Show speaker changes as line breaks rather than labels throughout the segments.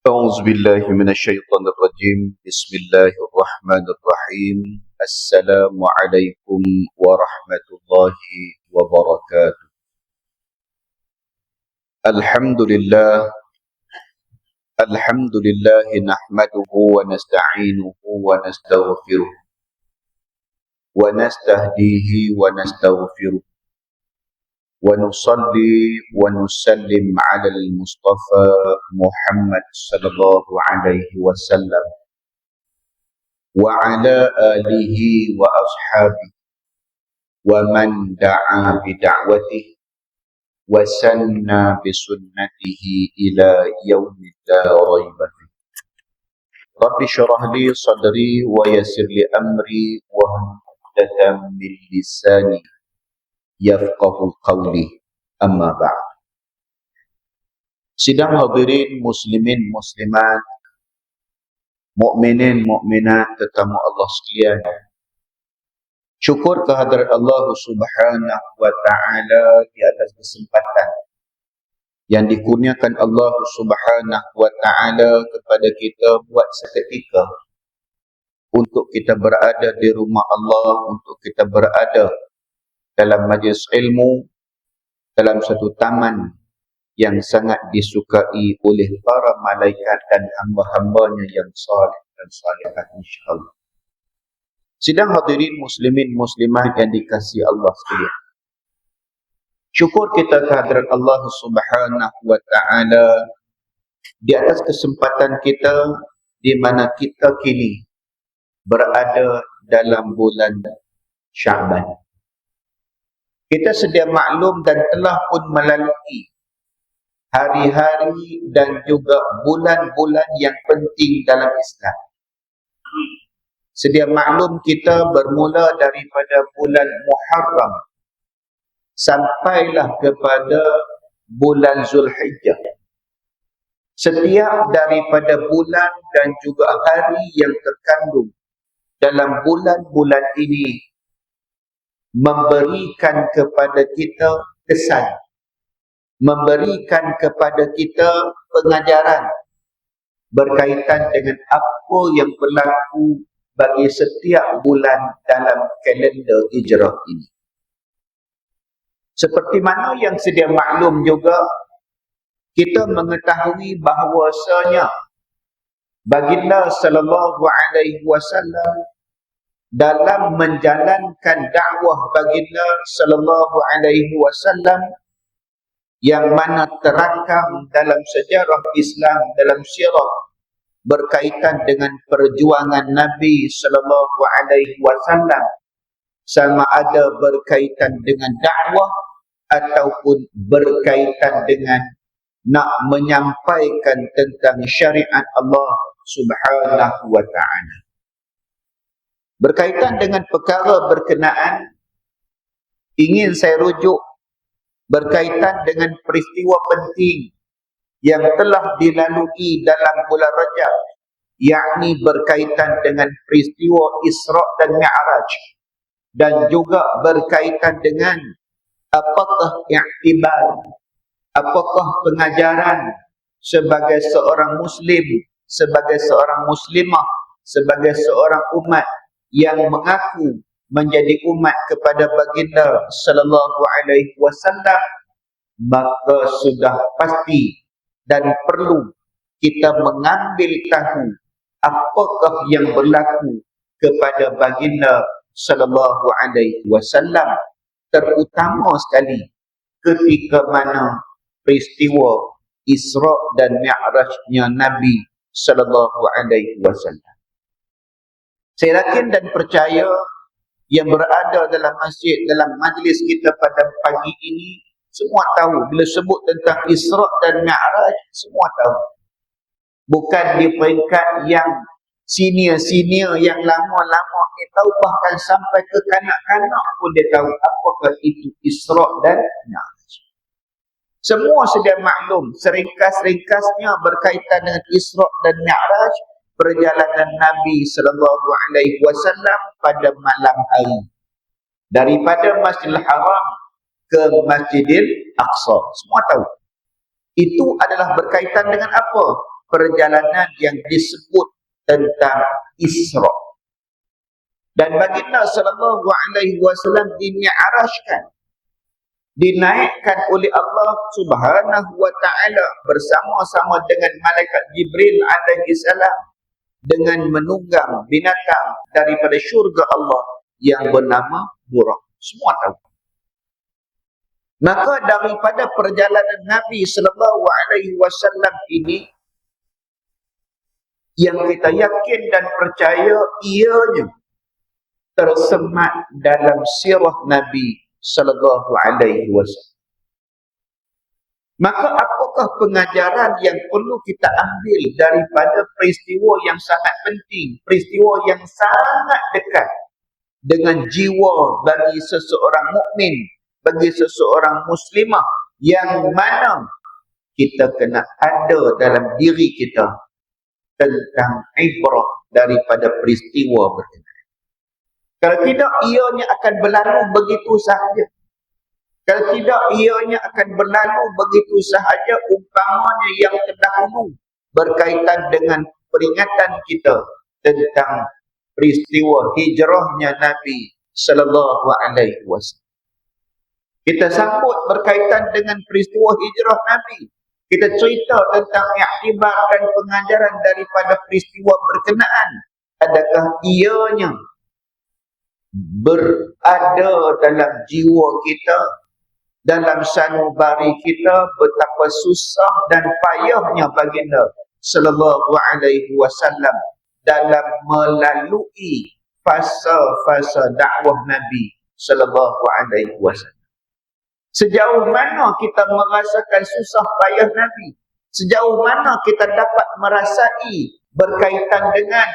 أعوذ بالله من الشيطان الرجيم. بسم الله الرحمن الرحيم. السلام عليكم ورحمة الله وبركاته. الحمد لله نحمده ونستعينه ونستغفره ونستهديه ونستغفره ونصلي ونسلم على المصطفى محمد صلى الله عليه وسلم وعلى آله وأصحابه ومن دعا بدعوته وسنى بسنته إلى يوم لا ريب فيه. رب اشرح لي صدري ويسر لي أمري واحلل عقدة من لساني yafqahu qawli, amma ba'd. Sidang hadirin muslimin muslimat, mukminin mukminat tetamu Allah sekalian. Syukur kehadrat Allah Subhanahu wa taala di atas kesempatan yang dikurniakan Allah Subhanahu wa taala kepada kita buat seketika untuk kita berada di rumah Allah, untuk kita berada dalam majlis ilmu, dalam satu taman yang sangat disukai oleh para malaikat dan hamba-hambanya yang saleh dan salihah, insyaAllah. Sidang hadirin muslimin muslimat yang dikasihi Allah sekalian. Syukur kita kehadrat Allah Subhanahu wa taala di atas kesempatan kita di mana kita kini berada dalam bulan Sya'ban. Kita sedia maklum dan telah pun melalui hari-hari dan juga bulan-bulan yang penting dalam Islam. Sedia maklum kita bermula daripada bulan Muharram sampailah kepada bulan Zulhijjah. Setiap daripada bulan dan juga hari yang terkandung dalam bulan-bulan ini memberikan kepada kita kesan, memberikan kepada kita pengajaran berkaitan dengan apa yang berlaku bagi setiap bulan dalam kalender hijrah ini. Seperti mana yang sedia maklum juga, kita mengetahui bahawasanya baginda sallallahu alaihi wasallam dalam menjalankan dakwah baginda sallallahu alaihi wasallam yang mana terakam dalam sejarah Islam, dalam sirah berkaitan dengan perjuangan Nabi sallallahu alaihi wasallam, sama ada berkaitan dengan dakwah ataupun berkaitan dengan nak menyampaikan tentang syariat Allah Subhanahu wa taala. Berkaitan dengan perkara berkenaan, ingin saya rujuk berkaitan dengan peristiwa penting yang telah dilalui dalam bulan Rajab, yakni berkaitan dengan peristiwa Isra' dan Mi'raj, dan juga berkaitan dengan apakah i'tibar, apakah pengajaran sebagai seorang muslim, sebagai seorang muslimah, sebagai seorang umat yang mengaku menjadi umat kepada baginda sallallahu alaihi wasallam, maka sudah pasti dan perlu kita mengambil tahu apakah yang berlaku kepada baginda sallallahu alaihi wasallam, terutama sekali ketika mana peristiwa Isra' dan Mi'rajnya Nabi sallallahu alaihi wasallam. Saya yakin dan percaya yang berada dalam masjid, dalam majlis kita pada pagi ini, semua tahu bila sebut tentang Isra' dan Mi'raj, semua tahu. Bukan di peringkat yang senior-senior, yang lama-lama dia tahu, bahkan sampai ke kanak-kanak pun dia tahu apakah itu Isra' dan Mi'raj. Semua sedia maklum, seringkas-ringkasnya berkaitan dengan Isra' dan Mi'raj, perjalanan Nabi sallallahu alaihi wasallam pada malam hari daripada Masjidil Haram ke Masjidil Aqsa. Semua tahu. Itu adalah berkaitan dengan apa? perjalanan yang disebut tentang Isra. Dan baginda sallallahu alaihi wasallam dimi'rajkan, dinaikkan oleh Allah Subhanahu wa taala bersama-sama dengan malaikat Jibril alaihi salam dengan menunggang binatang daripada syurga Allah yang bernama Buraq. Semua tahu. Maka daripada perjalanan Nabi sallallahu alaihi wasallam ini yang kita yakin dan percaya ianya tersemat dalam sirah Nabi sallallahu alaihi wasallam. Maka apakah pengajaran yang perlu kita ambil daripada peristiwa yang sangat penting, peristiwa yang sangat dekat dengan jiwa bagi seseorang mukmin, bagi seseorang muslimah, yang mana kita kena ada dalam diri kita tentang ibrah daripada peristiwa berkenaan. Kalau tidak, ianya akan berlalu begitu sahaja. Kalau tidak, ianya akan berlalu begitu sahaja, umpamanya yang terdahulu berkaitan dengan peringatan kita tentang peristiwa hijrahnya Nabi sallallahu alaihi wasallam. Kita sambut berkaitan dengan peristiwa hijrah Nabi. Kita cerita tentang iktibar dan pengajaran daripada peristiwa berkenaan. Adakah ianya berada dalam jiwa kita, dalam sanubari kita, betapa susah dan payahnya baginda sallallahu alaihi wasallam dalam melalui fasa-fasa dakwah Nabi sallallahu alaihi wasallam. Sejauh mana kita merasakan susah payah Nabi, sejauh mana kita dapat merasai berkaitan dengan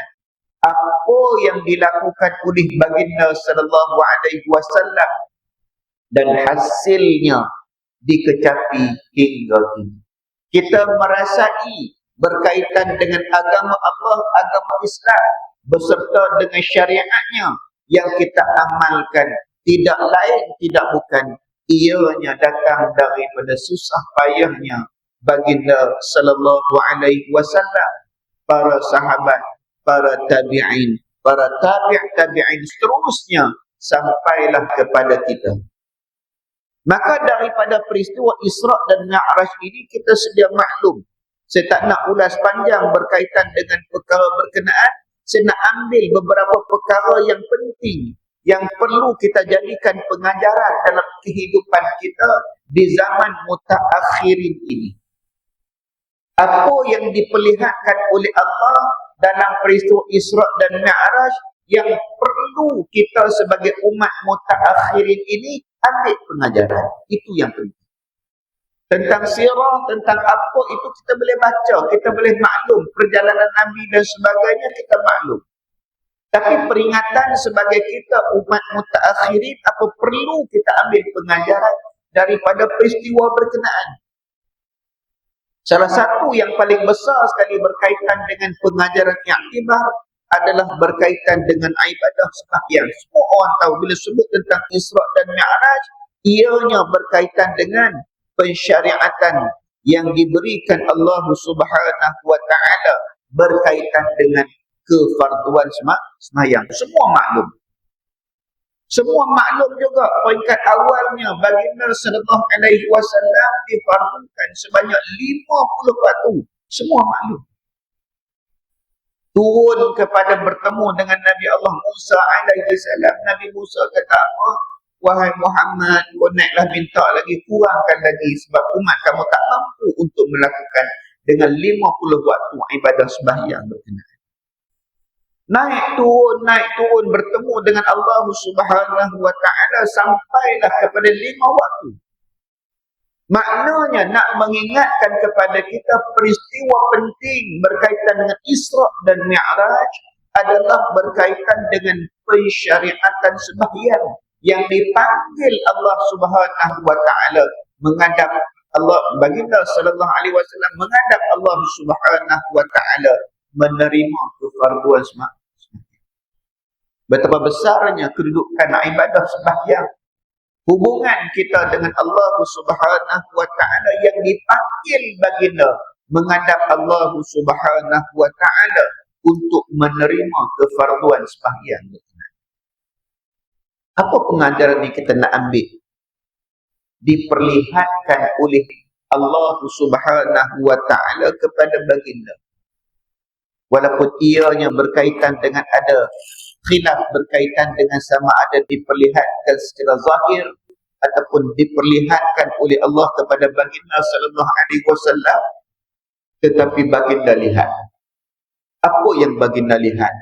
apa yang dilakukan oleh baginda sallallahu alaihi wasallam dan hasilnya dikecapi hingga kini. Kita merasai berkaitan dengan agama Allah, agama Islam, beserta dengan syariatnya yang kita amalkan, tidak lain tidak bukan ianya datang daripada susah payahnya baginda sallallahu alaihi wasallam, para sahabat, para tabi'in, para tabi'in seterusnya sampailah kepada kita. Maka daripada peristiwa Isra dan Mi'raj ini kita sedia maklum. Saya tak nak ulas panjang berkaitan dengan perkara berkenaan. Saya nak ambil beberapa perkara yang penting yang perlu kita jadikan pengajaran dalam kehidupan kita di zaman mutaakhirin ini. Apa yang diperlihatkan oleh Allah dalam peristiwa Isra dan Mi'raj yang perlu kita sebagai umat mutaakhirin ini ambil pengajaran. Itu yang penting. Tentang sirah, tentang apa itu kita boleh baca, kita boleh maklum. Perjalanan Nabi dan sebagainya kita maklum. Tapi peringatan sebagai kita umat mutaakhirin, apa perlu kita ambil pengajaran daripada peristiwa berkenaan. Salah satu yang paling besar sekali berkaitan dengan pengajaran i'tibar adalah berkaitan dengan ibadah sembahyang. Semua orang tahu bila sebut tentang Isra dan Mi'raj, ianya berkaitan dengan pensyariatan yang diberikan Allah Subhanahu wa taala berkaitan dengan kefarduan sembahyang. Semua maklum. Semua maklum juga peringkat awalnya baginda sallallahu alaihi wasallam difardukan sebanyak 50 waktu. Semua maklum. Turun kepada bertemu dengan Nabi Allah Musa alaihi salam. Nabi Musa kata apa? Wahai Muhammad, kau naiklah minta lagi, kurangkan lagi sebab umat kamu tak mampu untuk melakukan dengan 50 waktu ibadah sembahyang berkenaan. Naik turun bertemu dengan Allah Subhanahu wa taala sampailah kepada 5 waktu. Maknanya nak mengingatkan kepada kita peristiwa penting berkaitan dengan Isra dan Mi'raj adalah berkaitan dengan pensyariatan sembahyang yang dipanggil Allah Subhanahu wa taala menghadap Allah, baginda sallallahu alaihi wasallam menghadap Allah Subhanahu wa taala menerima kefarduan sembahyang. Betapa besarnya kedudukan ibadah sembahyang, hubungan kita dengan Allah Subhanahu wa taala yang dipanggil baginda menghadap Allah Subhanahu wa taala untuk menerima kefarduan sembahyang. Apa pengajaran yang kita nak ambil? Diperlihatkan oleh Allah Subhanahu wa taala kepada baginda. Walaupun ianya berkaitan dengan ada khilaf berkaitan dengan sama ada diperlihatkan secara zahir ataupun diperlihatkan oleh Allah kepada baginda sallallahu alaihi wasallam, tetapi baginda lihat. Apa yang baginda lihat?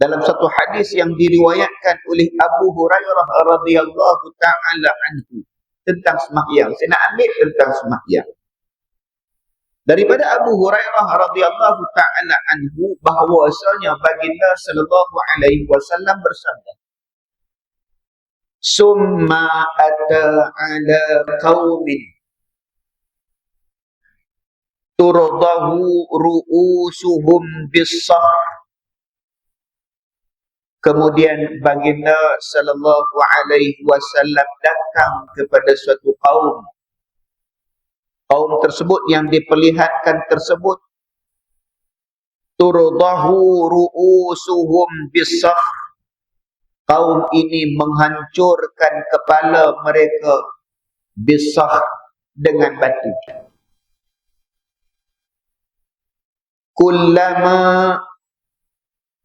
Dalam satu hadis yang diriwayatkan oleh Abu Hurairah radhiyallahu taala anhu tentang sembahyang. Saya nak ambil tentang sembahyang. Daripada Abu Hurairah radhiyallahu taala anhu bahwasanya baginda sallallahu alaihi wasallam bersabda, "Summa ata ala qaumin turdahu ru'usuhum bis-sahr." Kemudian baginda sallallahu alaihi wasallam datang kepada suatu kaum. Kaum tersebut yang diperlihatkan tersebut turdahu ru'usuhum bis-sahr. Kaum ini menghancurkan kepala mereka bis-sahr dengan batu. Kullama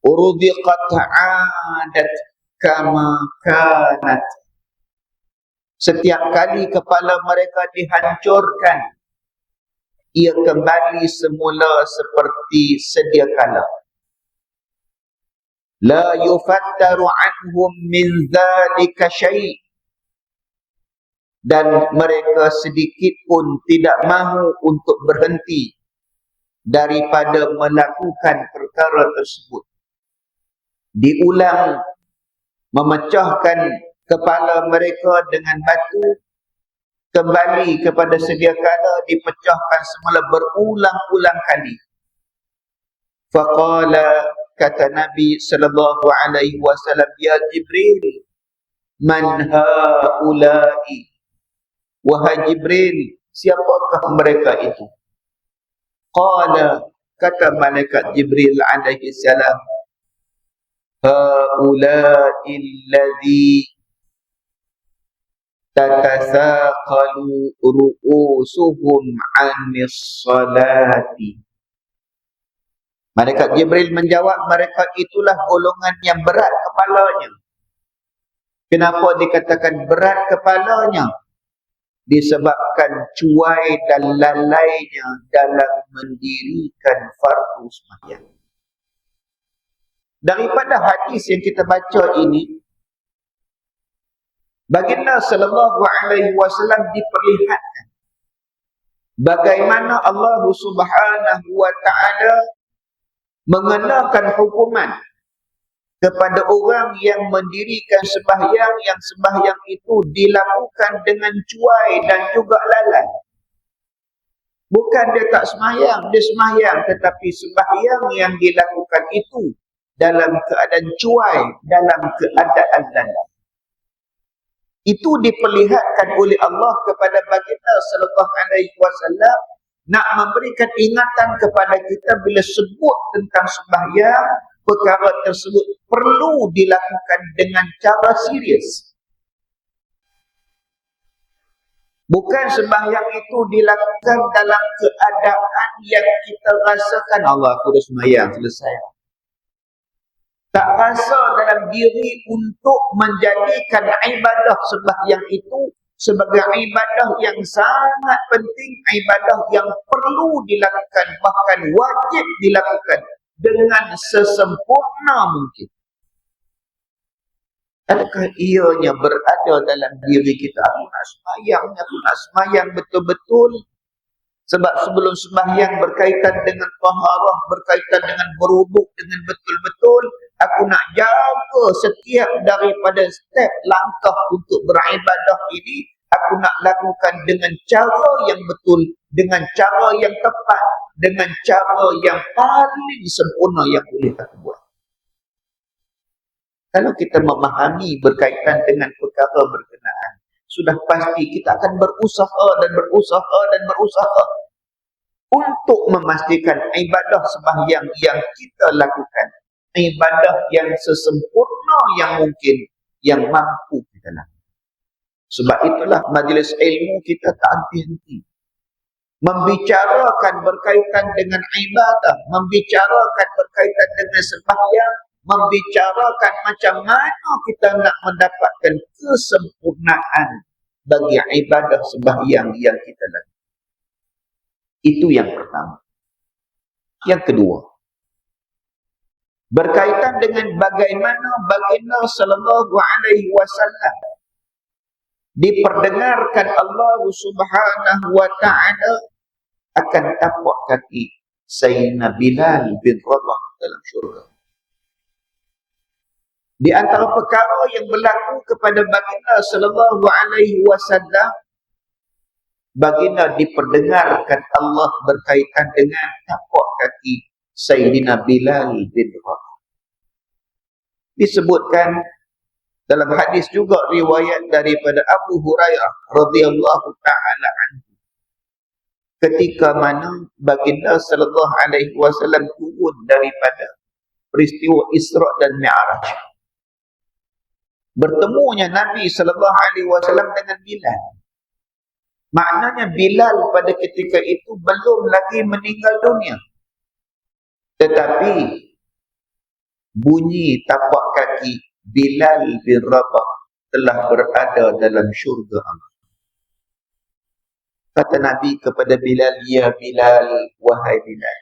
urdiqat 'adat kama kanat. Setiap kali kepala mereka dihancurkan, ia kembali semula seperti sedia kala. La yufattaru anhum min dzalika syai'. Dan mereka sedikit pun tidak mahu untuk berhenti daripada melakukan perkara tersebut. Diulang, memecahkan kepala mereka dengan batu, kembali kepada sedia kala, dipecahkan semula berulang-ulang kali. Faqala, kata Nabi sallallahu alaihi wasallam, ya Jibril, man haula'i? Wahai Jibril, siapakah mereka itu? Qala, kata malaikat Jibril alaihi salam, haula'i alladhi tatasaqalu ru'usuhum 'anis salati. Malaikat Jibril menjawab, mereka itulah golongan yang berat kepalanya. Kenapa dikatakan berat kepalanya? Disebabkan cuai dan lalainya dalam mendirikan fardu sembahyang. Daripada hadis yang kita baca ini, baginda sallallahu alaihi wasallam diperlihatkan bagaimana Allah Subhanahu wa taala mengenakan hukuman kepada orang yang mendirikan sembahyang, yang sembahyang itu dilakukan dengan cuai dan juga lalai. Bukan dia tak sembahyang, dia sembahyang, tetapi sembahyang yang dilakukan itu dalam keadaan cuai, dalam keadaan lalai. Itu diperlihatkan oleh Allah kepada baginda sallallahu alaihi wasallam, nak memberikan ingatan kepada kita bila sebut tentang sembahyang, perkara tersebut perlu dilakukan dengan cara serius. Bukan sembahyang itu dilakukan dalam keadaan yang kita rasakan, Allah, aku dah sembahyang, selesai. Tak rasa dalam diri untuk menjadikan ibadah sembahyang itu sebagai ibadah yang sangat penting, ibadah yang perlu dilakukan, bahkan wajib dilakukan dengan sesempurna mungkin. Adakah ianya berada dalam diri kita? Aku nak sembahyang betul-betul. Sebab sebelum sembahyang berkaitan dengan taharah, berkaitan dengan berwuduk dengan betul-betul. Aku nak jaga setiap daripada step langkah untuk beribadah ini, aku nak lakukan dengan cara yang betul, dengan cara yang tepat, dengan cara yang paling sempurna yang boleh kita buat. Kalau kita memahami berkaitan dengan perkara berkenaan, sudah pasti kita akan berusaha dan berusaha dan berusaha. untuk memastikan ibadah sembahyang yang kita lakukan, ibadah yang sesempurna yang mungkin, yang mampu kita lakukan. Sebab itulah majlis ilmu kita tak henti-henti membicarakan berkaitan dengan ibadah, membicarakan berkaitan dengan sembahyang, membicarakan macam mana kita nak mendapatkan kesempurnaan bagi ibadah sembahyang yang kita lakukan. Itu yang pertama. Yang kedua, berkaitan dengan bagaimana baginda sallallahu alaihi wasallam diperdengarkan Allah Subhanahu wa taala akan tapak kaki Sayyidina Bilal bin Rabah dalam syurga. Di antara perkara yang berlaku kepada baginda sallallahu alaihi wasallam, baginda diperdengarkan Allah berkaitan dengan tapak kaki Sayyidina Bilal bin Rabah. Disebutkan dalam hadis juga riwayat daripada Abu Hurairah radhiyallahu taala anhu, ketika mana baginda sallallahu alaihi wasallam turun daripada peristiwa Isra dan Mi'raj, bertemunya Nabi sallallahu alaihi wasallam dengan Bilal. Maknanya Bilal pada ketika itu belum lagi meninggal dunia, tetapi bunyi tapak kaki Bilal bin Rabah telah berada dalam syurga Allah. Kata Nabi kepada Bilal, "Ya Bilal, wahai Bilal,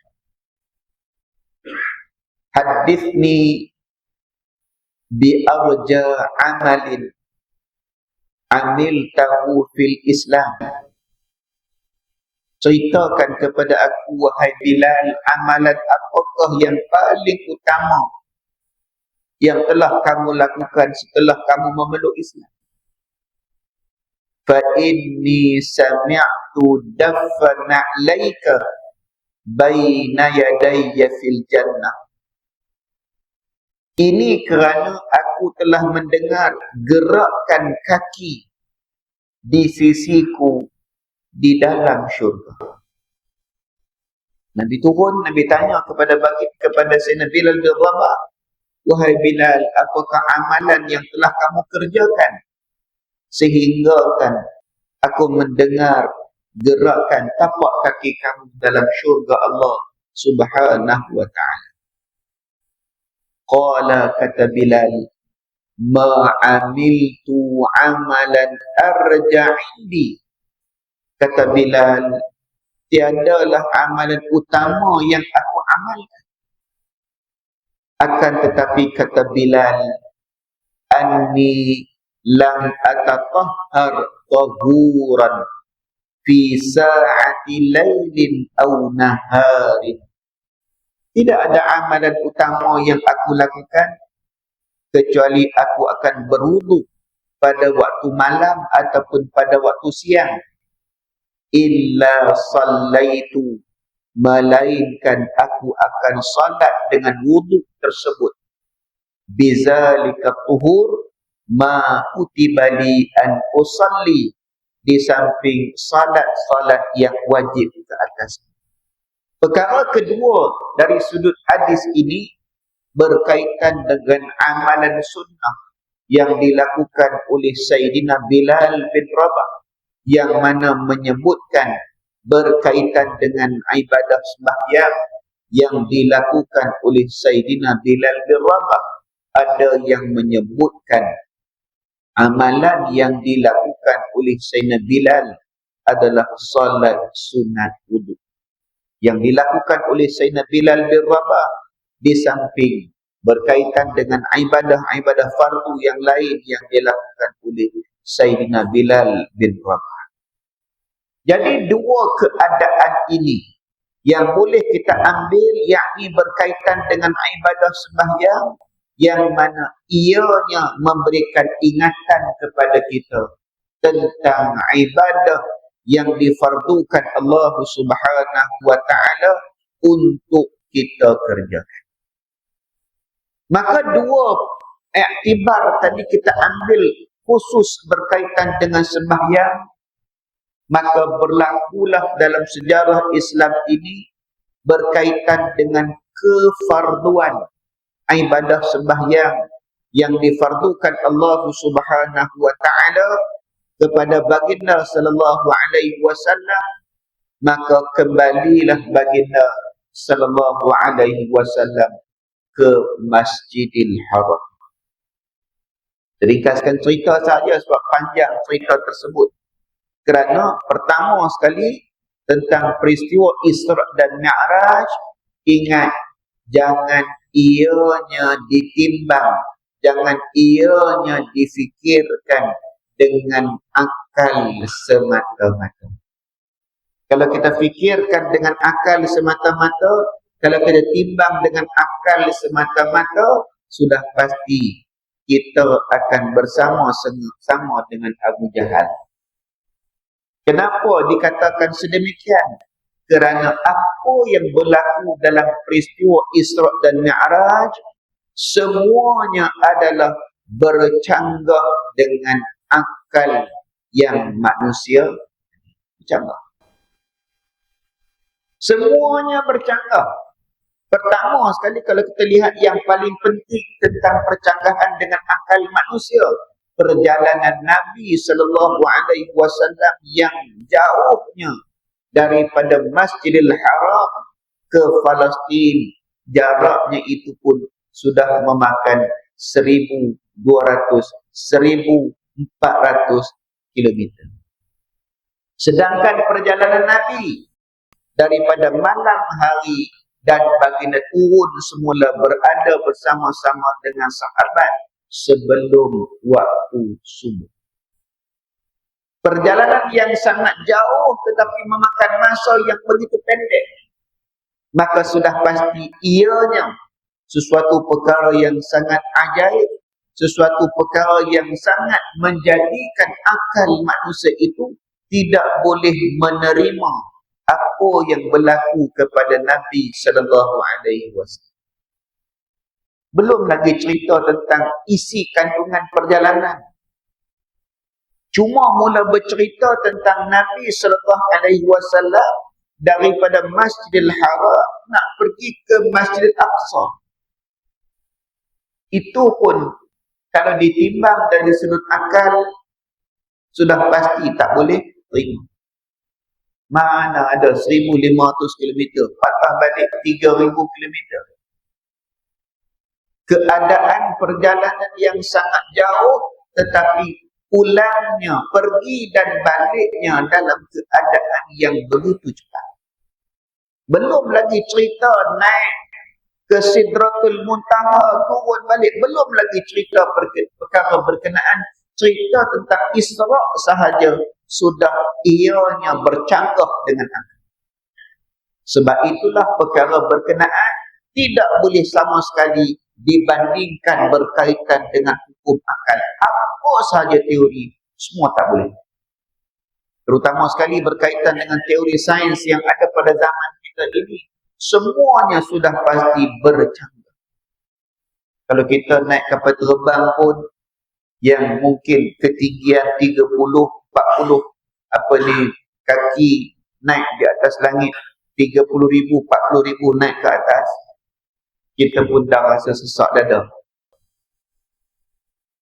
hadithni bi arja amalin amiltahu fil Islam." Ceritakan kepada aku, wahai Bilal, amalan apakah yang paling utama yang telah kamu lakukan setelah kamu memeluk Islam. Fa inni sami'tu daffana 'alaika baina yadayya fil jannah. Ini kerana aku telah mendengar gerakan kaki di sisiku di dalam syurga. Nabi turun, Nabi tanya kepada Sayyidina Bilal bin Rabah, "Wahai Bilal, apakah amalan yang telah kamu kerjakan sehingga kan aku mendengar gerakan tapak kaki kamu dalam syurga Allah Subhanahu wa ta'ala?" Qala, kata Bilal, "Ma amiltu amalan arja' indi." Kata Bilal, tiadalah amalan utama yang aku amalkan. Akan tetapi kata Bilal, "Anni lam atatahhar tahuran fi sa'ati lailin aw naharin." Tidak ada amalan utama yang aku lakukan kecuali aku akan berwudu pada waktu malam ataupun pada waktu siang. Illa sallaitu, melainkan aku akan salat dengan wudu tersebut. Bizalika tuhur ma kutiba li an usalli, di samping salat-salat yang wajib ke atas. Perkara kedua dari sudut hadis ini berkaitan dengan amalan sunnah yang dilakukan oleh Sayyidina Bilal bin Rabah, yang mana menyebutkan berkaitan dengan ibadah sembahyang yang dilakukan oleh Sayyidina Bilal bin Rabah. Ada yang menyebutkan amalan yang dilakukan oleh Sayyidina Bilal adalah salat sunat wudu. Yang dilakukan oleh Sayyidina Bilal bin Rabah di samping berkaitan dengan ibadah-ibadah fardu yang lain yang dilakukan oleh Sayyidina Bilal bin Rabah. Jadi dua keadaan ini yang boleh kita ambil, yakni berkaitan dengan ibadah sembahyang, yang mana ianya memberikan ingatan kepada kita tentang ibadah yang difardukan Allah Subhanahu wa ta'ala untuk kita kerjakan. Maka dua iktibar tadi kita ambil khusus berkaitan dengan sembahyang, maka berlakulah dalam sejarah Islam ini berkaitan dengan kefarduan ibadah sembahyang yang difardukan Allah Subhanahu wa taala kepada baginda sallallahu alaihi wasallam, maka kembalilah baginda sallallahu alaihi wasallam ke Masjidil Haram. Ringkaskan cerita saja sebab panjang cerita tersebut. Kerana pertama sekali tentang peristiwa Isra' dan Mi'raj, ingat, jangan ianya ditimbang, jangan ianya difikirkan dengan akal semata-mata. Kalau kita fikirkan dengan akal semata-mata, kalau kita timbang dengan akal semata-mata, sudah pasti kita akan bersama-sama dengan Abu Jahal. Kenapa dikatakan sedemikian? Kerana apa yang berlaku dalam peristiwa Isra' dan Mi'raj, semuanya adalah bercanggah dengan akal yang manusia bercanggah. Semuanya bercanggah. Pertama sekali kalau kita lihat yang paling penting tentang percanggahan dengan akal manusia, perjalanan Nabi sallallahu alaihi wasallam yang jauhnya daripada Masjidil Haram ke Palestin, jaraknya itu pun sudah memakan 1,400 kilometer. Sedangkan perjalanan Nabi daripada malam hari dan baginda turun semula berada bersama-sama dengan sahabat sebelum waktu subuh. Perjalanan yang sangat jauh tetapi memakan masa yang begitu pendek. Maka sudah pasti ianya sesuatu perkara yang sangat ajaib, sesuatu perkara yang sangat menjadikan akal manusia itu tidak boleh menerima apa yang berlaku kepada Nabi sallallahu alaihi wasallam. Belum lagi cerita tentang isi kandungan perjalanan. Cuma mula bercerita tentang Nabi sallallahu alaihi wasallam daripada Masjidil Haram nak pergi ke Masjidil Aqsa. Itu pun kalau ditimbang dari sudut akal sudah pasti tak boleh terima. Mana ada 1,500 km, patah balik 3,000 km. Keadaan perjalanan yang sangat jauh, tetapi pulangnya, pergi dan baliknya dalam keadaan yang begitu cepat. Belum lagi cerita naik ke Sidratul Muntaha, turun balik. Belum lagi cerita perkara berkenaan, cerita tentang Isra' sahaja sudah ianya bercanggah dengan akal. Sebab itulah perkara berkenaan tidak boleh sama sekali dibandingkan berkaitan dengan hukum akal. Apa sahaja teori, semua tak boleh. Terutama sekali berkaitan dengan teori sains yang ada pada zaman kita ini. Semuanya sudah pasti bercanggah. Kalau kita naik kapal terbang pun yang mungkin ketinggian 30-40 kaki naik di atas langit, 30,000 40,000 naik ke atas, kita pun dah rasa sesak dada.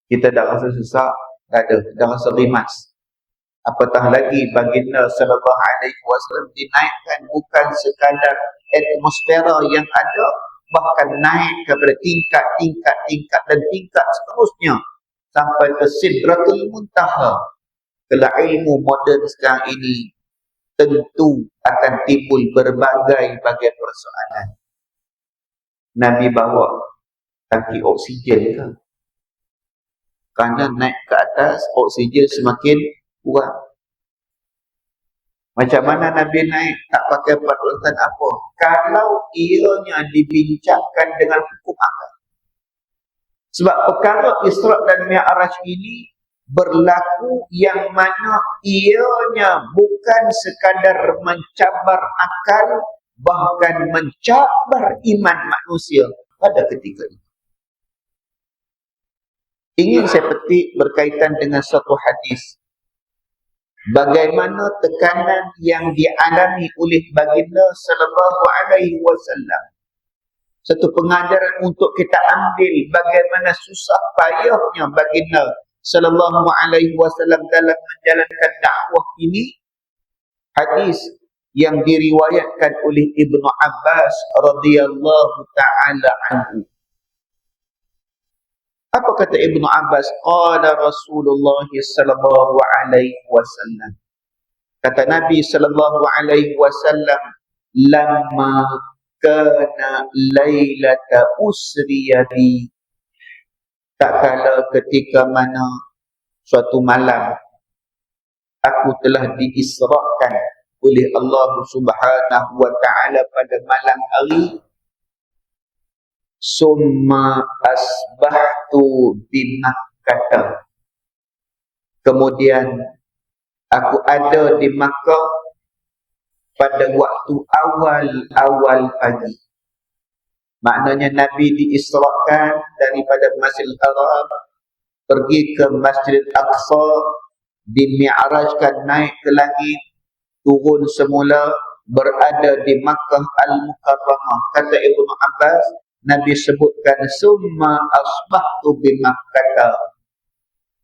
Kita dah rasa sesak dada, dah rasa rimas. Apatah lagi baginda sallallahu alaihi wasallam dinaikkan bukan sekadar atmosfera yang ada, bahkan naik kepada tingkat dan tingkat seterusnya sampai ke Sidratul Muntaha. Kalau ilmu moden sekarang ini tentu akan timbul berbagai persoalan. Nabi bawa tangki oksigen ke? Kerana naik ke atas, oksigen semakin kurang. Macam mana Nabi naik tak pakai peralatan apa? Kalau ianya dibincangkan dengan hukum akal. Sebab perkara Isra' dan Mi'raj ini berlaku yang mana ianya bukan sekadar mencabar akal, bahkan mencabar iman manusia pada ketika itu. Ingin saya petik berkaitan dengan satu hadis bagaimana tekanan yang dialami oleh baginda sallallahu alaihi wasallam. Satu pengajaran untuk kita ambil bagaimana susah payahnya baginda sallallahu alaihi wasallam dalam menjalankan dakwah ini. Hadis yang diriwayatkan oleh Ibnu Abbas radhiyallahu taala anhu. Apa kata Ibnu Abbas? Qala Rasulullah sallallahu alaihi wasallam. Kata Nabi sallallahu alaihi wasallam, lamma kana lailata usriya bi, tak kala ketika mana suatu malam aku telah diisrakan oleh Allah Subhanahu wa taala pada malam hari, summa asbahtu bi Makkah, kemudian aku ada di Makkah pada waktu awal pagi. Maknanya Nabi diisrakan daripada Masjidil Haram pergi ke Masjidil Aqsa, dimi'rajkan naik ke langit, turun semula, berada di Makkah Al-Mukarramah. Kata Ibnu Abbas, Nabi sebutkan summa asbahtu bi Makkah.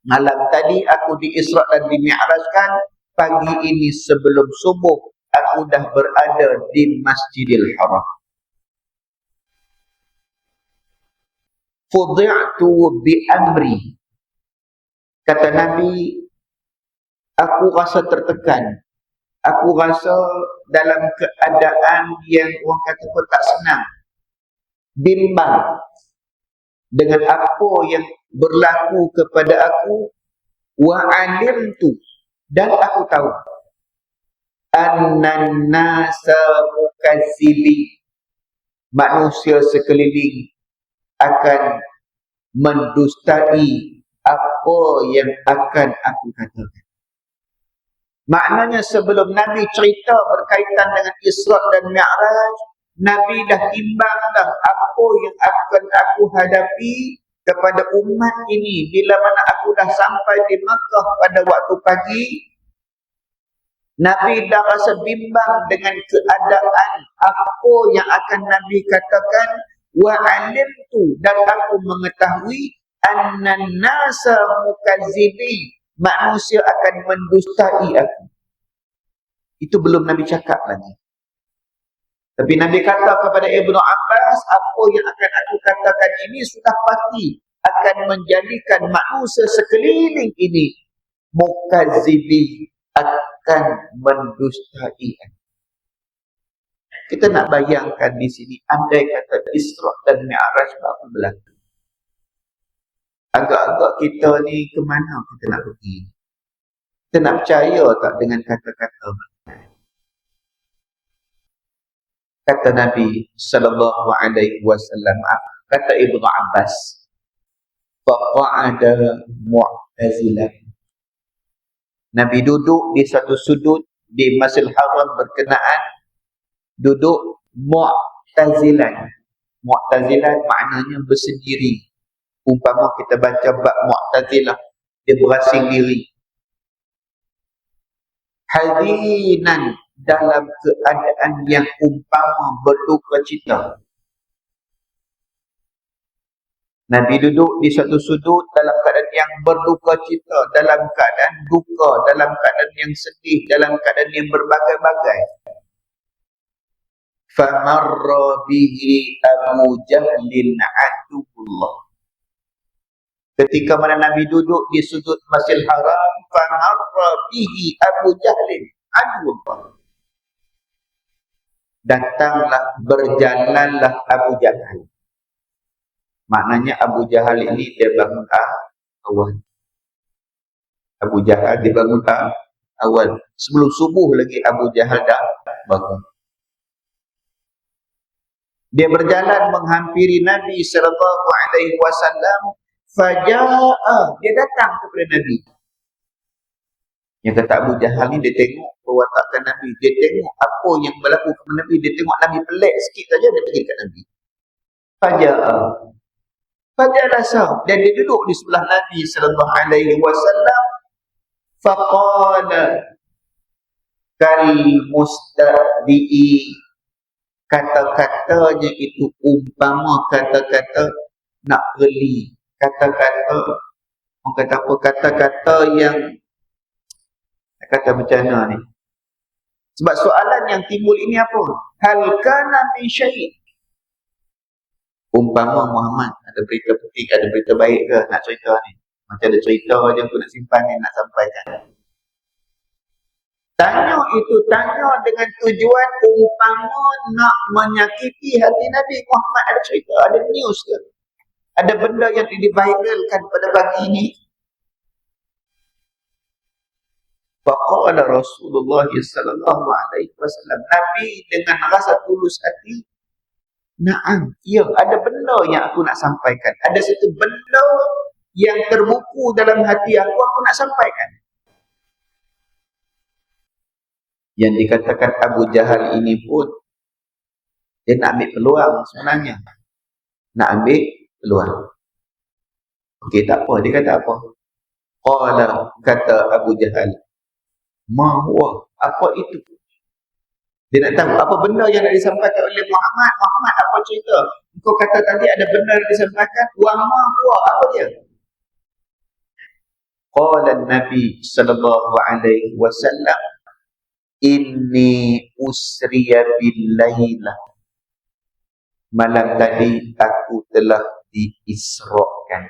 Malam tadi aku diisra' dan dimi'rajkan, pagi ini sebelum subuh aku dah berada di Masjidil Haram. Fudi'tu bi amri. Kata Nabi, aku rasa tertekan. Aku rasa dalam keadaan yang orang kata pun tak senang. Bimbang dengan apa yang berlaku kepada aku. Wa alimtu, dan aku tahu, annan nasa mukazzibi, manusia sekeliling akan mendustai apa yang akan aku katakan. Maknanya sebelum Nabi cerita berkaitan dengan Isra' dan Mi'raj, Nabi dah timbang dah apa yang akan aku hadapi kepada umat ini bila mana aku dah sampai di Makkah pada waktu pagi. Nabi dah rasa bimbang dengan keadaan apa yang akan Nabi katakan. Wa alimtu, dan aku mengetahui annan nasa mukazzibi, manusia akan mendustai aku. Itu belum Nabi cakap lagi. Tapi Nabi kata kepada Ibnu Abbas, apa yang akan aku katakan ini sudah pasti akan menjadikan manusia sekeliling ini mukazzibi, akan mendustai aku. Kita nak bayangkan di sini, andai kata Isra' dan Mi'raj baru berlaku, agak-agak kita ni ke mana kita nak pergi? Kita nak percaya tak dengan kata-kata? Kata Nabi sallallahu alaihi wasallam, kata Ibnu Abbas, faqa'ada mu'tazilah. Nabi duduk di satu sudut di Masjidil Haram berkenaan, duduk mu'tazilan. Mu'tazilan maknanya bersendiri. Umpama kita baca bab Mu'tazilah, dia berasing diri. Hadinan, dalam keadaan yang umpama berduka cita. Nabi duduk di satu sudut dalam keadaan yang berduka cita, dalam keadaan duka, dalam keadaan yang sedih, dalam keadaan yang berbagai-bagai. Famarra bihi Abu Jahlin aduullah. Ketika mana Nabi duduk di sudut Masjidil Haram, famarra bihi Abu Jahlin aduullah. Datanglah, berjalanlah Abu Jahal. Maknanya Abu Jahal ini dia bangun awal. Abu Jahal dia bangun awal. Sebelum subuh lagi Abu Jahal dah bangun. Dia berjalan menghampiri Nabi sallallahu alaihi wasallam. Faja'a, dia datang kepada Nabi. Yang kata Abu Jahal ni, dia tengok perwatakan Nabi, dia tengok apa yang berlaku kepada Nabi, dia tengok Nabi pelik sikit saja, dia pergi dekat Nabi. Faja'a, fajalasa, dan dia duduk di sebelah Nabi sallallahu alaihi wasallam. Faqala, kal mustadi'i, kata-katanya itu umpama kata-kata nak geli, kata-kata orang kata apa, kata-kata yang kata macam mana ni. Sebab soalan yang timbul ini apa? Hal kana min syai', umpama Muhammad ada berita penting, ada berita baik ke nak cerita ni, macam ada cerita je aku nak simpan ni, nak sampaikan. Tanya itu tanya dengan tujuan umpama nak menyakiti hati Nabi Muhammad, ada cerita, ada news ke, ada benda yang diviralkan pada pagi ini. Faqala Rasulullah sallallahu alaihi wasallam, Nabi dengan rasa tulus hati, na'am, ya, ada benda yang aku nak sampaikan, ada satu benda yang terbuku dalam hati aku nak sampaikan. Yang dikatakan Abu Jahal ini pun dia nak ambil peluang sebenarnya, nak ambil peluang. Okey, tak apa, dia kata apa? Qala, kata Abu Jahal, ma huwa, apa itu? Dia nak tahu apa benda yang nak disampaikan oleh Muhammad. Muhammad, apa cerita? Engkau kata tadi ada benda yang disampaikan, wa ma huwa, apa dia? Qala Nabi sallallahu alaihi wasallam, inni usriya bil-lailah, malam tadi aku telah diisrakan,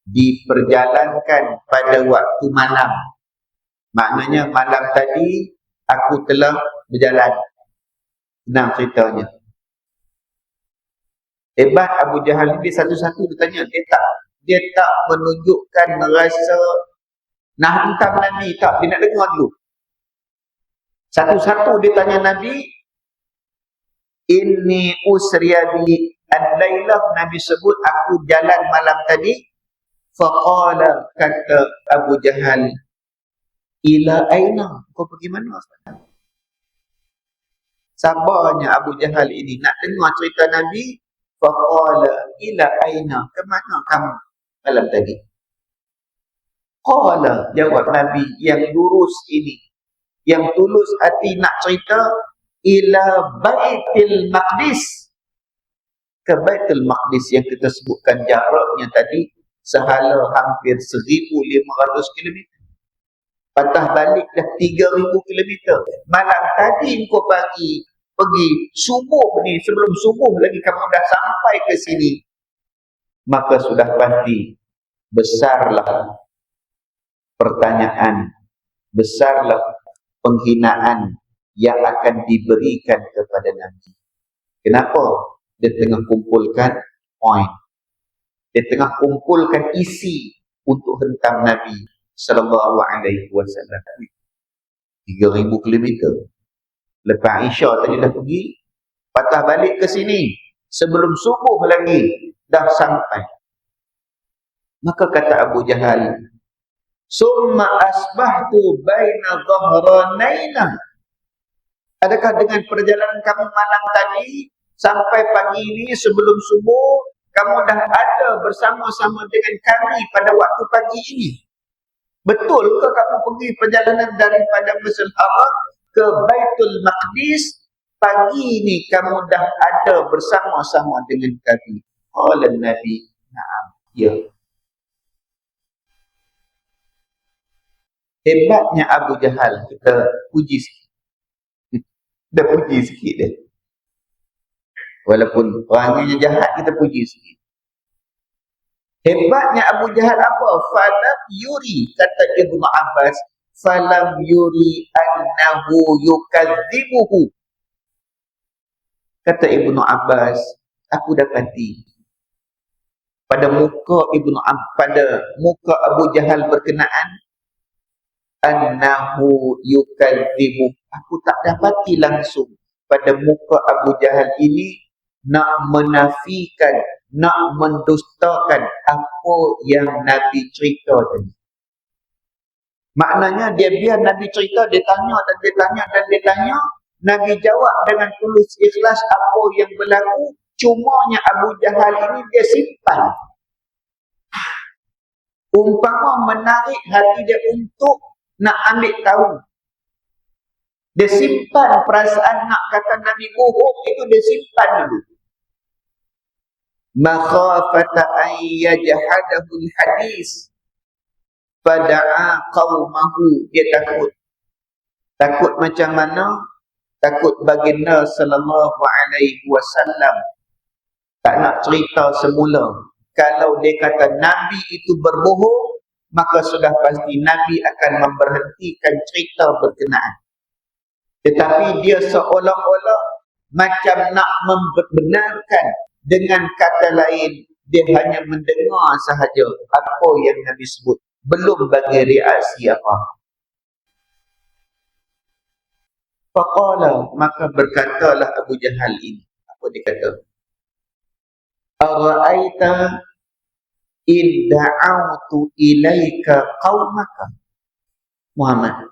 diperjalankan pada waktu malam. Maknanya malam tadi aku telah berjalan. Senang ceritanya. Hebat Abu Jahal ni, dia satu-satu ditanya, dia tak menunjukkan rasa nak hentam Nabi, tak, dia nak dengar dulu. Satu-satu dia tanya Nabi, inni usriya bi al-lailah, Nabi sebut aku jalan malam tadi. Faqala, kata Abu Jahal, ila aina, kau pergi mana? Sabarnya Abu Jahal ini nak dengar cerita Nabi. Faqala ila aina, ke mana kamu malam tadi? Qala, jawab Nabi yang lurus ini, yang tulus hati nak cerita, ila Baitul Maqdis, ke Baitul Maqdis yang kita sebutkan jaraknya tadi sehala hampir 1,500 km. Patah balik dah 3,000 km. Malam tadi engkau pergi subuh ni, sebelum subuh lagi kamu dah sampai ke sini, maka sudah pasti besarlah pertanyaan, besarlah penghinaan yang akan diberikan kepada Nabi. Kenapa? Dia tengah kumpulkan point, dia tengah kumpulkan isi untuk hentam Nabi sallallahu alaihi wasallam. 3,000 km. Lepas Isya tadi dah pergi, patah balik ke sini, sebelum subuh lagi dah sampai. Maka kata Abu Jahal, summa asbahtu baina dhahranaina, adakah dengan perjalanan kamu malam tadi sampai pagi ini sebelum subuh, kamu dah ada bersama-sama dengan kami pada waktu pagi ini? Betul ke kamu pergi perjalanan daripada Masjidil Haram ke Baitul Maqdis, pagi ini kamu dah ada bersama-sama dengan kami? Qala Nabi, na'am, ya. Hebatnya Abu Jahal, kita puji sikit. Dah puji sikit dia. Walaupun orangnya jahat, kita puji sikit. Hebatnya Abu Jahal apa? Falam yuri, kata Ibnu Abbas, falam yuri annahu yukadzibuhu. Kata Ibnu Abbas, aku dapati pada muka Abu Jahal berkenaan, annahu yukadzibu, aku tak dapati langsung pada muka Abu Jahal ini nak menafikan, nak mendustakan apa yang Nabi cerita tadi. Maknanya dia biar Nabi cerita, dia tanya dan dia tanya dan dia tanya, Nabi jawab dengan tulus ikhlas apa yang berlaku. Cumanya Abu Jahal ini dia simpan, umpama menarik hati dia untuk nak ambil tahu Dia simpan perasaan nak kata Nabi bohong itu, dia simpan dulu. Makhafata an yajhadahu al-hadis fada'a qaumahu. Dia takut. Takut macam mana? Takut baginda sallallahu alaihi wasallam tak nak cerita semula. Kalau dia kata Nabi itu berbohong, maka sudah pasti Nabi akan memberhentikan cerita berkenaan. Tetapi dia seolah-olah macam nak membenarkan. Dengan kata lain, dia hanya mendengar sahaja apa yang Nabi sebut, belum bagi reaksi apa. Faqala, maka berkatalah Abu Jahal ini. Apa dia kata? Ara'aita in da'autu ilaika qaumaka. Muhammad,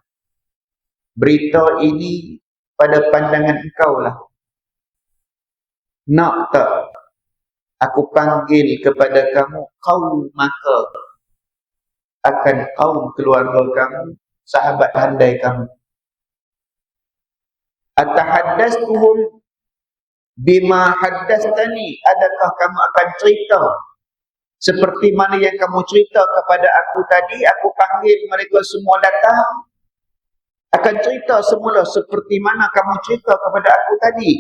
berita ini pada pandangan engkau lah. Nak tak aku panggil kepada kamu qaumaka, akan kaum keluarga kamu, sahabat handai kamu. Atahaddastuhum bima haddastani, adakah kamu akan cerita seperti mana yang kamu cerita kepada aku tadi? Aku panggil mereka semua datang, akan cerita semula seperti mana kamu cerita kepada aku tadi.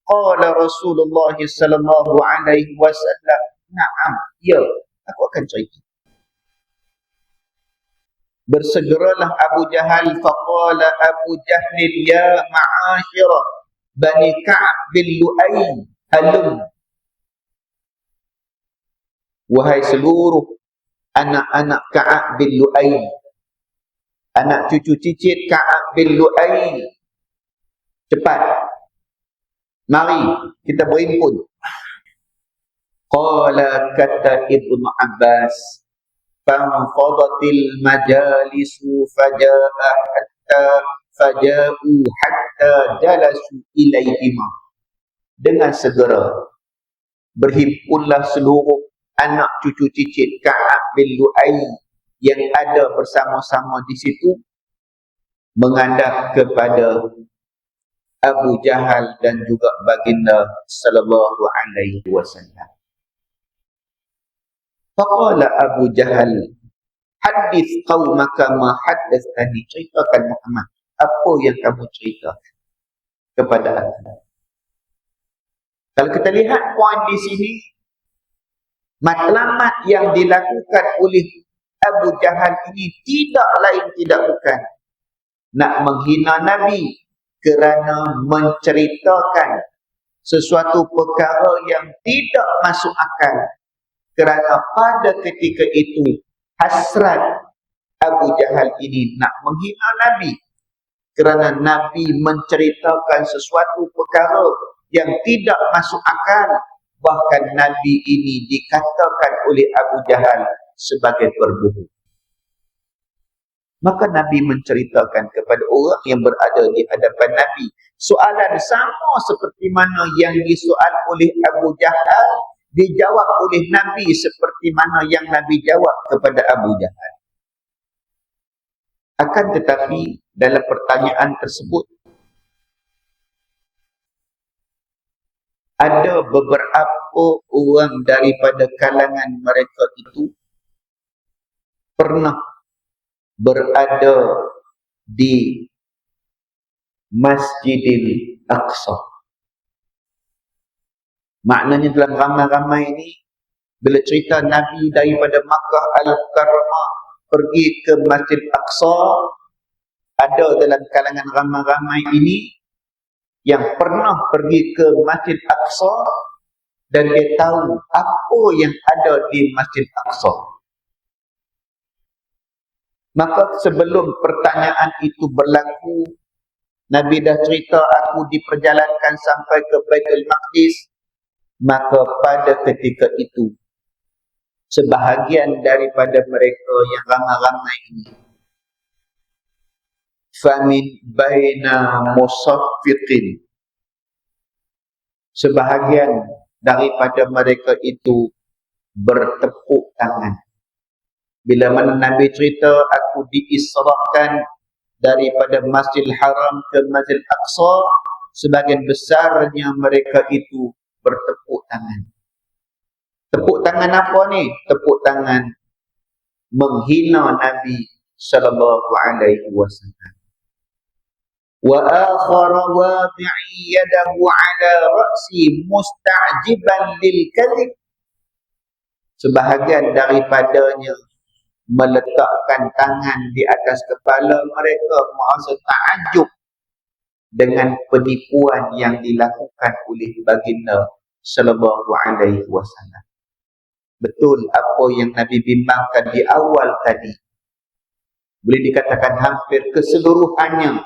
Qala Rasulullah sallallahu alaihi wasallam, na'am, ya, aku akan cerita. Bersegeralah Abu Jahal, faqala Abu Jahlin, ya ma'asyira Bani Ka'ab bin Lu'ay, halum. Wahai seluruh anak-anak Ka'ab bin Lu'ay, anak cucu cicit Ka'ab bin Lu'ay, cepat, mari kita berhimpun. Qala, kata Ibnu Abbas, fanfadatil majalisu faja'u hatta jalasu ilaihima. Dengan segera berhimpunlah seluruh anak cucu cicit Ka'ab bin Lu'ay yang ada bersama-sama di situ, menghadap kepada Abu Jahal dan juga baginda sallallahu alaihi wasallam. Faqala Abu Jahal, hadits qaumaka ma haddatsani, ceritakan Muhammad apa yang kamu cerita kepada aku. Kalau kita lihat poin di sini, matlamat yang dilakukan oleh Abu Jahal ini tidak lain tidak bukan nak menghina Nabi kerana menceritakan sesuatu perkara yang tidak masuk akal. Kerana pada ketika itu hasrat Abu Jahal ini nak menghina Nabi, kerana Nabi menceritakan sesuatu perkara yang tidak masuk akal. Bahkan Nabi ini dikatakan oleh Abu Jahal sebagai berbohong. Maka Nabi menceritakan kepada orang yang berada di hadapan Nabi soalan sama seperti mana yang disoal oleh Abu Jahal, dijawab oleh Nabi seperti mana yang Nabi jawab kepada Abu Jahal. Akan tetapi dalam pertanyaan tersebut ada beberapa orang daripada kalangan mereka itu pernah berada di Masjidil Aqsa. Maknanya dalam ramai-ramai ini, bila cerita Nabi daripada Makkah Al-Mukarramah pergi ke Masjid Aqsa, ada dalam kalangan ramai-ramai ini yang pernah pergi ke Masjid Aqsa dan dia tahu apa yang ada di Masjid Aqsa. Maka sebelum pertanyaan itu berlaku, Nabi dah cerita, aku diperjalankan sampai ke Baitul Maqdis. Maka pada ketika itu, sebahagian daripada mereka yang ramai-ramai ini, famin baina musaffiqin, sebahagian daripada mereka itu bertepuk tangan. Bila mana Nabi cerita, aku diisrakan daripada Masjidil Haram ke Masjidil Aqsa, sebagian besarnya mereka itu bertepuk tangan. Tepuk tangan apa ni? Tepuk tangan menghina Nabi sallallahu alaihi wasallam. Wa akhara wadi'i yadahu ala ra'si musta'jiban lil kadhib. Sebahagian daripadanya meletakkan tangan di atas kepala mereka, merasa takjub dengan penipuan yang dilakukan oleh baginda sallallahu alaihi wasallam. Betul apa yang Nabi bimbangkan di awal tadi. Boleh dikatakan hampir keseluruhannya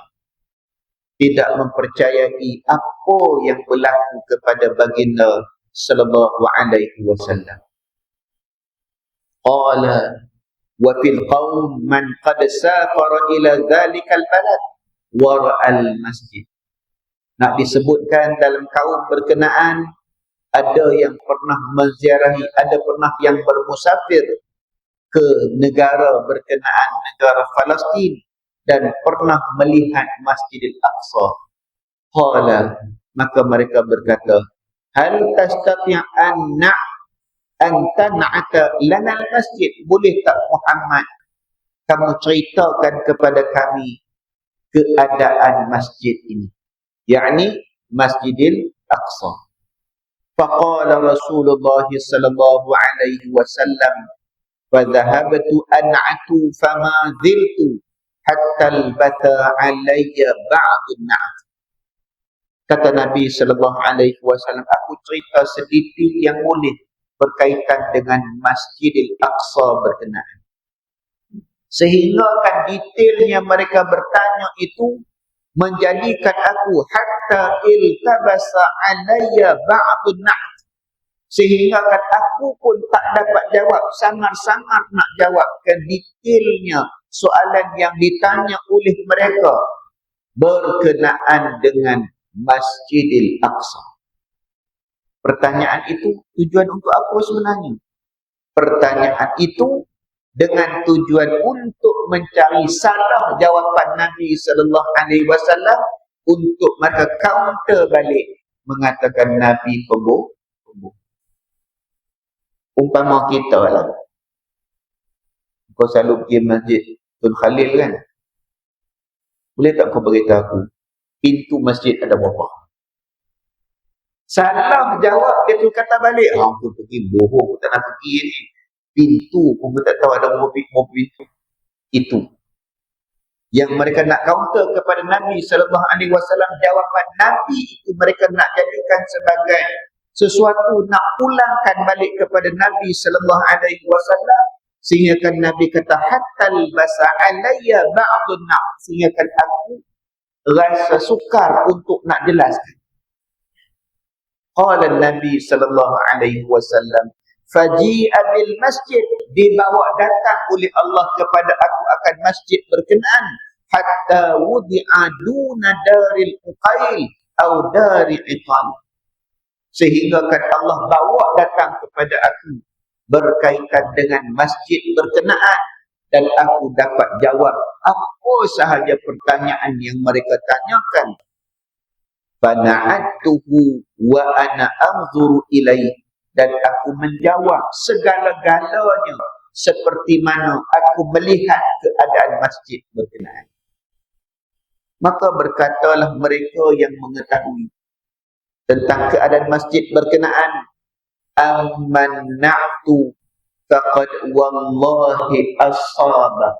tidak mempercayai apa yang berlaku kepada baginda sallallahu alaihi wasallam. Qala wa fil qaum man qad safara ila dhalikal balad wa ra'al masjid. Nak disebutkan dalam kaum berkenaan, ada yang pernah menziarahi, ada pernah yang bermusafir ke negara berkenaan, negara Palestin, dan pernah melihat Masjidil Aqsa. Qala, maka mereka berkata, hal tastati' an tan'ata lana al-masjid? Boleh tak Muhammad kamu ceritakan kepada kami keadaan masjid ini, yakni Masjidil Aqsa. Faqala Rasulullah sallallahu alaihi wasallam, fadhahabtu an'atu fama ziltu hatta albatha alayya ba'dun na'at. Kata Nabi sallallahu alaihi wasallam, aku cerita sedikit yang boleh berkaitan dengan Masjidil Aqsa berkenaan. Sehingga kan detailnya mereka bertanya itu menjadikan aku hatta iltabasa alayya ba'dun na'at. Sehingga kan aku pun tak dapat jawab, sangat-sangat nak jawabkan detailnya soalan yang ditanya oleh mereka berkenaan dengan Masjidil Aqsa. Pertanyaan itu tujuan untuk apa sebenarnya? Pertanyaan itu dengan tujuan untuk mencari salah jawapan Nabi sallallahu alaihi wasallam, untuk mereka counter balik mengatakan Nabi pembohong. Umpama kita lah, kau selalu pergi masjid Tun Khalil kan, boleh tak kau beritahu aku pintu masjid ada berapa? Salah jawab, dia tu kata balik, aku pergi bohong, aku tak nak pergi ni. Pintu pun tak tahu ada berapa pintu. Itu yang mereka nak counter kepada Nabi sallallahu alaihi wasallam. Jawapan Nabi itu mereka nak jadikan sebagai sesuatu, nak pulangkan balik kepada Nabi sallallahu alaihi wasallam, sehingga kan Nabi kata hatta basa alayya ba'dun na', sehingga kan aku rasa sukar untuk nak jelaskan. Qala Nabi sallallahu alaihi wasallam, faji'a bil masjid, dibawa datang oleh Allah kepada aku akan masjid berkenaan, hatta wudi'a duna daril uqail atau dari iqam, sehingga kan Allah bawa datang kepada aku berkaitan dengan masjid berkenaan, dan aku dapat jawab apa sahaja pertanyaan yang mereka tanyakan. Fana'atuhu wa ana anzuru ilaih, dan aku menjawab segala-galanya seperti mana aku melihat keadaan masjid berkenaan. Maka berkatalah mereka yang mengetahui tentang keadaan masjid berkenaan, amanna'tu faqad wallahi asaba.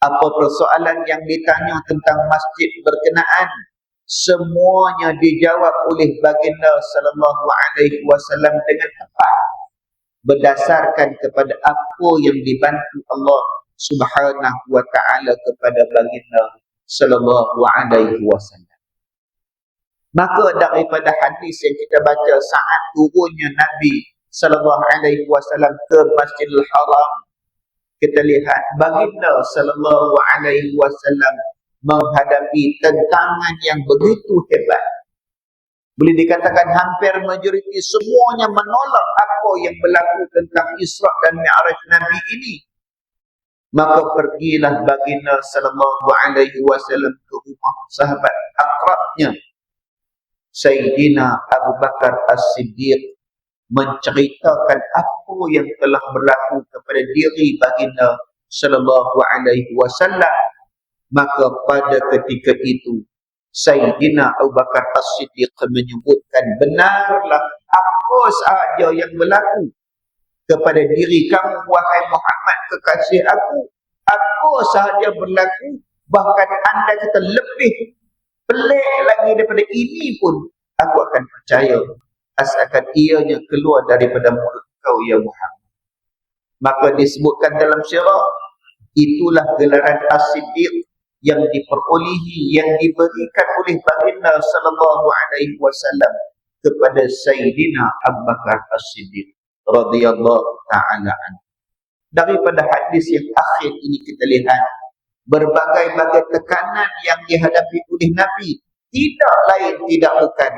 Apa persoalan yang ditanya tentang masjid berkenaan, semuanya dijawab oleh baginda sallallahu alaihi wasallam dengan tepat, berdasarkan kepada apa yang dibantu Allah subhanahu wa ta'ala kepada baginda sallallahu alaihi wasallam. Maka daripada hadis yang kita baca saat turunnya Nabi sallallahu alaihi wasallam ke Masjidil Haram, kita lihat baginda sallallahu alaihi wasallam menghadapi tentangan yang begitu hebat. Boleh dikatakan hampir majoriti semuanya menolak apa yang berlaku tentang Isra' dan Mi'raj Nabi ini. Maka pergilah baginda sallallahu alaihi wasallam ke rumah sahabat akrabnya Sayyidina Abu Bakar As-Siddiq, menceritakan apa yang telah berlaku kepada diri baginda sallallahu alaihi wasallam. Maka pada ketika itu Sayyidina Abu Bakar As-Siddiq menyebutkan, benarlah apa sahaja yang berlaku kepada diri kamu wahai Muhammad kekasih aku, apa sahaja berlaku, bahkan anda kata lebih pelik lagi daripada ini pun aku akan percaya, asalkan ianya keluar daripada mulut kau ya Muhammad. Maka disebutkan dalam sirah, itulah gelaran As-Siddiq yang diperolehi, yang diberikan oleh baginda sallallahu alaihi wasallam kepada Sayyidina Abu Bakar As-Siddiq radhiyallahu ta'ala anhu. Daripada hadis yang akhir ini kita lihat berbagai-bagai tekanan yang dihadapi oleh Nabi, tidak lain tidak bukan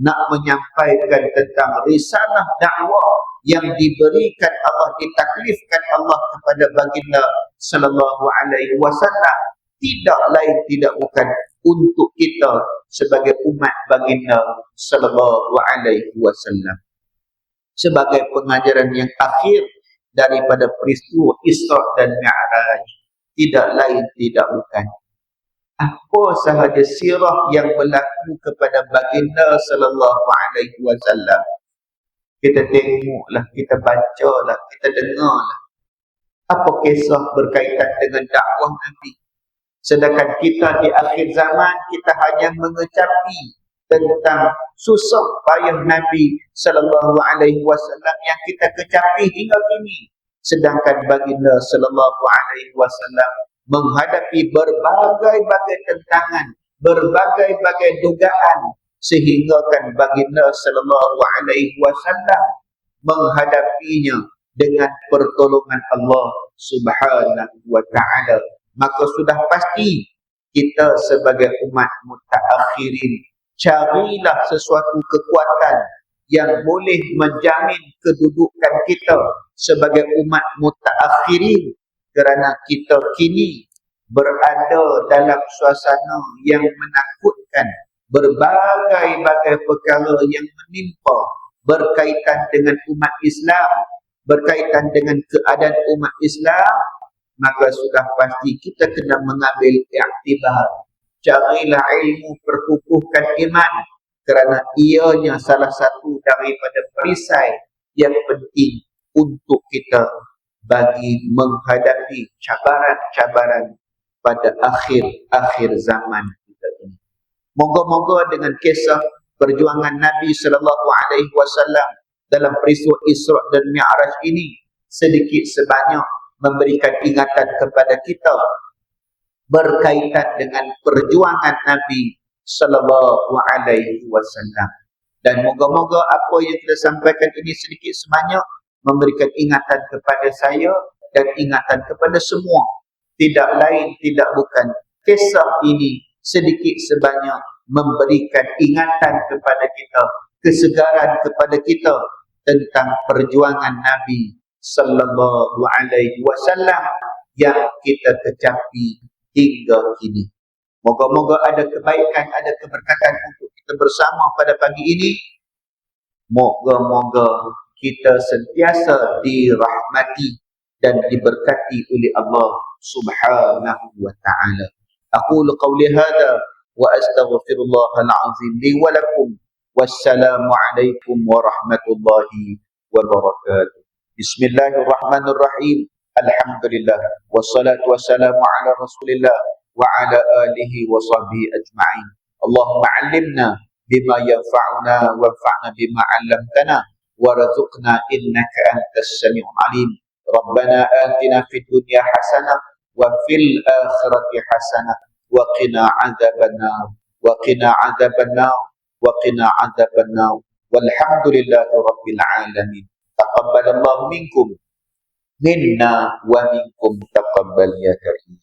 nak menyampaikan tentang risalah dakwah yang diberikan Allah, ditaklifkan Allah kepada baginda sallallahu alaihi wasallam, tidak lain tidak bukan untuk kita sebagai umat baginda sallallahu alaihi wasallam, sebagai pengajaran yang akhir daripada peristiwa Isra dan Mi'raj. Tidak lain tidak bukan apa sahaja sirah yang berlaku kepada baginda sallallahu alaihi wasallam. Kita tengoklah, kita bacalah, kita dengarlah apa kisah berkaitan dengan dakwah Nabi. Sedangkan kita di akhir zaman, kita hanya mengecapi tentang susah payah Nabi sallallahu alaihi wasallam yang kita kecapi hingga kini. Sedangkan baginda sallallahu alaihi wasallam menghadapi berbagai-bagai tentangan, berbagai-bagai dugaan, sehingga kan baginda sallallahu alaihi wasallam menghadapinya dengan pertolongan Allah Subhanahu wa taala. Maka sudah pasti kita sebagai umat mutaakhirin, carilah sesuatu kekuatan yang boleh menjamin kedudukan kita sebagai umat mutaakhirin, kerana kita kini berada dalam suasana yang menakutkan. Berbagai-bagai perkara yang menimpa berkaitan dengan umat Islam, berkaitan dengan keadaan umat Islam, maka sudah pasti kita kena mengambil iktibar. Carilah ilmu, perkukuhkan iman, kerana ianya salah satu daripada perisai yang penting untuk kita bagi menghadapi cabaran-cabaran pada akhir zaman kita ini. Moga-moga dengan kisah perjuangan Nabi sallallahu alaihi wasallam dalam peristiwa Isra dan Mi'raj ini sedikit sebanyak memberikan ingatan kepada kita berkaitan dengan perjuangan Nabi sallallahu alaihi wasallam. Dan moga-moga apa yang kita sampaikan ini sedikit sebanyak memberikan ingatan kepada saya dan ingatan kepada semua. Tidak lain tidak bukan kisah ini sedikit sebanyak memberikan ingatan kepada kita, kesegaran kepada kita tentang perjuangan Nabi sallallahu alaihi wasallam yang kita kecapi hingga kini. Moga-moga ada kebaikan, ada keberkatan untuk kita bersama pada pagi ini. Moga-moga kita sentiasa dirahmati dan diberkati oleh Allah Subhanahu wa ta'ala. Aqulu qawli hadha wa astaghfirullahal azim li wa lakum. Wassalamu alaikum warahmatullahi wabarakatuh. Bismillahirrahmanirrahim. Alhamdulillah wassalatu wassalamu ala Rasulillah wa ala alihi wa sahbihi ajma'in. Allahumma 'allimna bima yanfa'una wanfa'na bima 'allamtana warzuqna innaka antas sami'ul 'alim. Rabbana atina fid dunya hasanah wa fil akhirati hasanah wa qina 'adzabannar wa qina 'adzabannar wa qina 'adzabannar. Walhamdulillahi rabbil alamin. Taqabbalallahu minkum minna wa minkum taqabbal ya karim.